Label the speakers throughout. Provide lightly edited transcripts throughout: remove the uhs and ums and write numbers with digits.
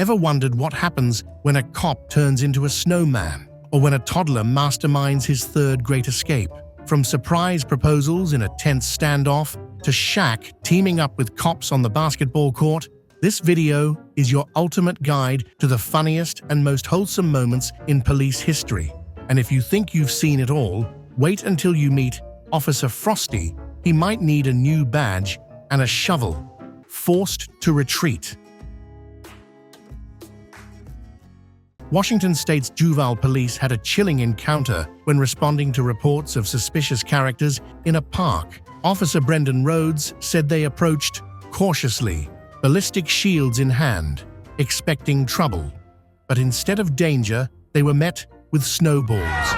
Speaker 1: Ever wondered what happens when a cop turns into a snowman, or when a toddler masterminds his third great escape? From surprise proposals in a tense standoff to Shaq teaming up with cops on the basketball court, this video is your ultimate guide to the funniest and most wholesome moments in police history. And if you think you've seen it all, wait until you meet Officer Frosty. He might need a new badge and a shovel. Forced to retreat. Washington State's Juvenile Police had a chilling encounter when responding to reports of suspicious characters in a park. Officer Brendan Rhodes said they approached cautiously, ballistic shields in hand, expecting trouble. But instead of danger, they were met with snowballs.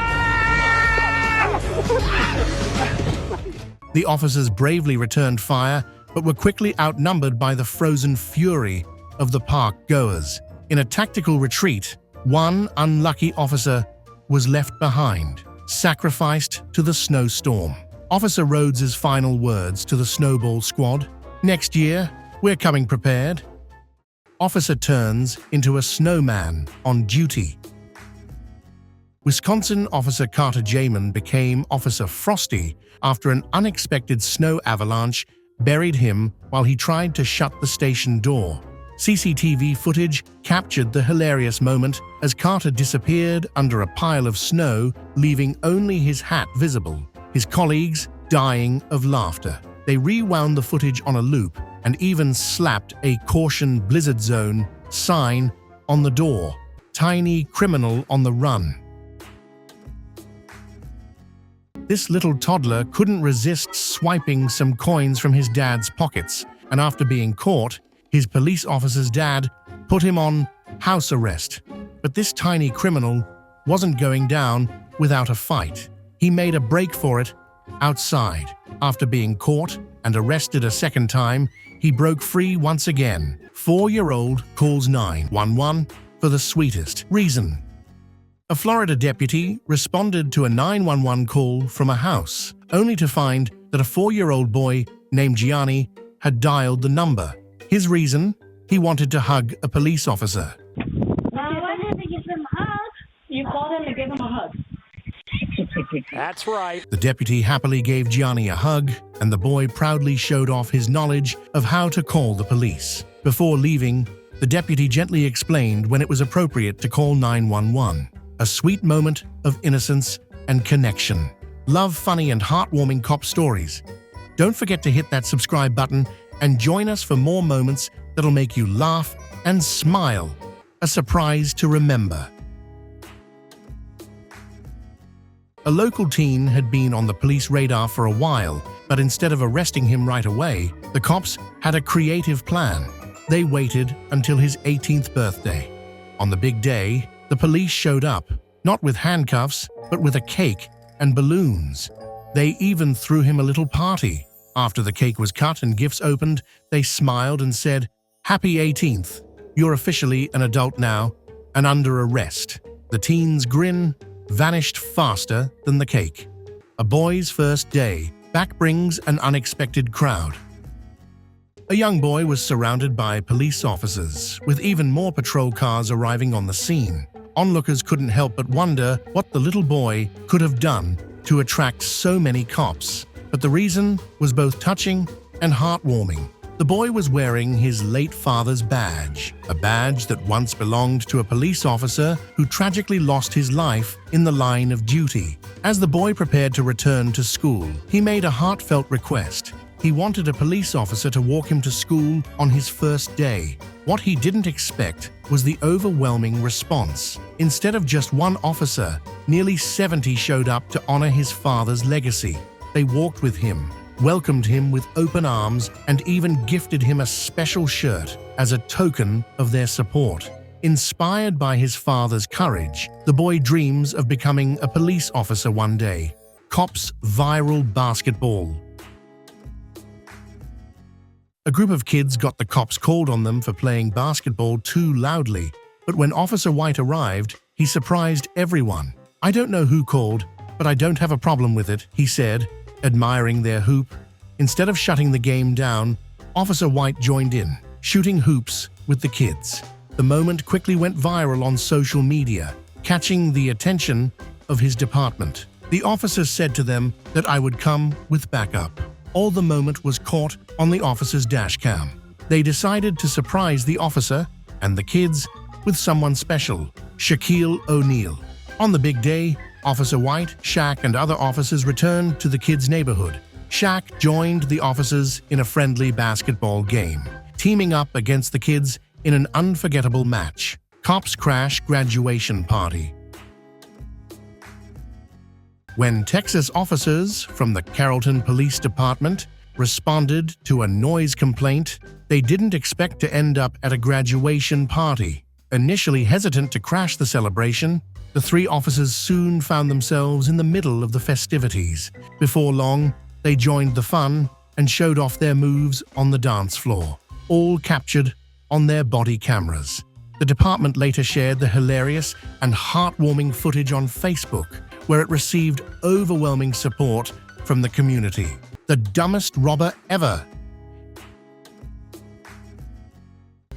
Speaker 1: The officers bravely returned fire, but were quickly outnumbered by the frozen fury of the park goers. In a tactical retreat, one unlucky officer was left behind, sacrificed to the snowstorm. Officer Rhodes's final words to the Snowball Squad: "Next year, we're coming prepared." Officer turns into a snowman on duty. Wisconsin Officer Carter Jamin became Officer Frosty after an unexpected snow avalanche buried him while he tried to shut the station door. CCTV footage captured the hilarious moment as Carter disappeared under a pile of snow, leaving only his hat visible, his colleagues dying of laughter. They rewound the footage on a loop and even slapped a "Caution Blizzard Zone" sign on the door. Tiny criminal on the run. This little toddler couldn't resist swiping some coins from his dad's pockets, and after being caught, his police officer's dad put him on house arrest. But this tiny criminal wasn't going down without a fight. He made a break for it outside. After being caught and arrested a second time, he broke free once again. 4-year-old calls 911 for the sweetest reason. A Florida deputy responded to a 911 call from a house, only to find that a 4-year-old boy named Gianni had dialed the number. His reason? He wanted to hug a police officer.
Speaker 2: I wanted to give him a hug. You called him to give him a hug.
Speaker 3: That's right.
Speaker 1: The deputy happily gave Gianni a hug, and the boy proudly showed off his knowledge of how to call the police. Before leaving, the deputy gently explained when it was appropriate to call 911. A sweet moment of innocence and connection. Love funny and heartwarming cop stories? Don't forget to hit that subscribe button and join us for more moments that'll make you laugh and smile. A surprise to remember. A local teen had been on the police radar for a while, but instead of arresting him right away, the cops had a creative plan. They waited until his 18th birthday. On the big day, the police showed up, not with handcuffs, but with a cake and balloons. They even threw him a little party. After the cake was cut and gifts opened, they smiled and said, "Happy 18th. You're officially an adult now and under arrest." The teen's grin vanished faster than the cake. A boy's first day back brings an unexpected crowd. A young boy was surrounded by police officers, with even more patrol cars arriving on the scene. Onlookers couldn't help but wonder what the little boy could have done to attract so many cops. But the reason was both touching and heartwarming. The boy was wearing his late father's badge, a badge that once belonged to a police officer who tragically lost his life in the line of duty. As the boy prepared to return to school, he made a heartfelt request. He wanted a police officer to walk him to school on his first day. What he didn't expect was the overwhelming response. Instead of just one officer, nearly 70 showed up to honor his father's legacy. They walked with him, welcomed him with open arms, and even gifted him a special shirt as a token of their support. Inspired by his father's courage, the boy dreams of becoming a police officer one day. Cops viral basketball. A group of kids got the cops called on them for playing basketball too loudly, but when Officer White arrived, he surprised everyone. "I don't know who called, but I don't have a problem with it," he said, admiring their hoop. Instead of shutting the game down, Officer White joined in, shooting hoops with the kids. The moment quickly went viral on social media, catching the attention of his department. The officer said to them that I would come with backup. All the moment was caught on the officer's dash cam. They decided to surprise the officer and the kids with someone special, Shaquille O'Neal. On the big day, Officer White, Shaq, and other officers returned to the kids' neighborhood. Shaq joined the officers in a friendly basketball game, teaming up against the kids in an unforgettable match. Cops crash graduation party. When Texas officers from the Carrollton Police Department responded to a noise complaint, they didn't expect to end up at a graduation party. Initially hesitant to crash the celebration, the three officers soon found themselves in the middle of the festivities. Before long, they joined the fun and showed off their moves on the dance floor, all captured on their body cameras. The department later shared the hilarious and heartwarming footage on Facebook, where it received overwhelming support from the community. The dumbest robber ever.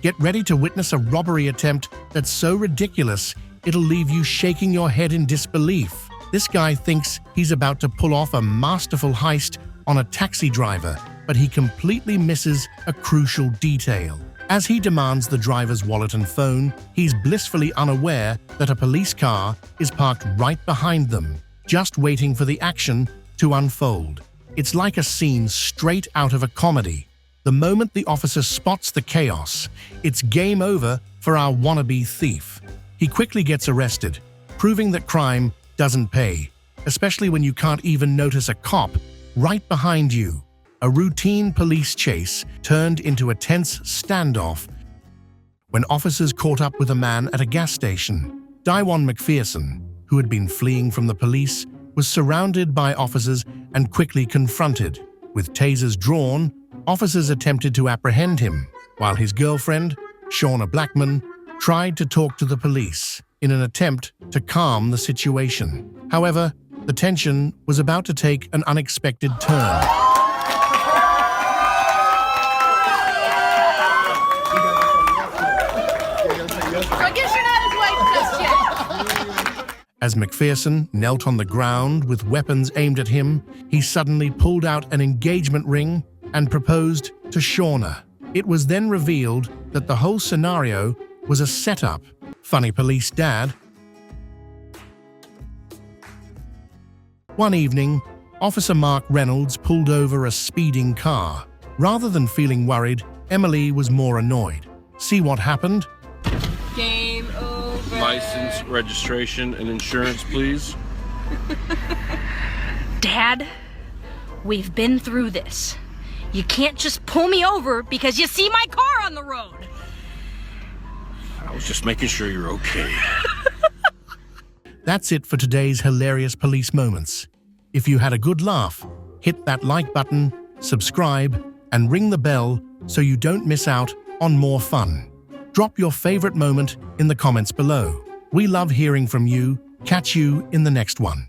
Speaker 1: Get ready to witness a robbery attempt that's so ridiculous it'll leave you shaking your head in disbelief. This guy thinks he's about to pull off a masterful heist on a taxi driver, but he completely misses a crucial detail. As he demands the driver's wallet and phone, he's blissfully unaware that a police car is parked right behind them, just waiting for the action to unfold. It's like a scene straight out of a comedy. The moment the officer spots the chaos, it's game over for our wannabe thief. He quickly gets arrested, proving that crime doesn't pay, especially when you can't even notice a cop right behind you. A routine police chase turned into a tense standoff when officers caught up with a man at a gas station. Daiwan McPherson, who had been fleeing from the police, was surrounded by officers and quickly confronted. With tasers drawn, officers attempted to apprehend him, while his girlfriend, Shauna Blackman, tried to talk to the police in an attempt to calm the situation. However, the tension was about to take an unexpected turn. As McPherson knelt on the ground with weapons aimed at him, he suddenly pulled out an engagement ring and proposed to Shauna. It was then revealed that the whole scenario was a setup. Funny police dad. One evening, Officer Mark Reynolds pulled over a speeding car. Rather than feeling worried, Emily was more annoyed. See what happened?
Speaker 4: Game over.
Speaker 5: License, registration, and insurance, please.
Speaker 4: Dad, we've been through this. You can't just pull me over because you see my car on the road.
Speaker 5: I was just making sure you're okay.
Speaker 1: That's it for today's hilarious police moments. If you had a good laugh, hit that like button, subscribe, and ring the bell so you don't miss out on more fun. Drop your favorite moment in the comments below. We love hearing from you. Catch you in the next one.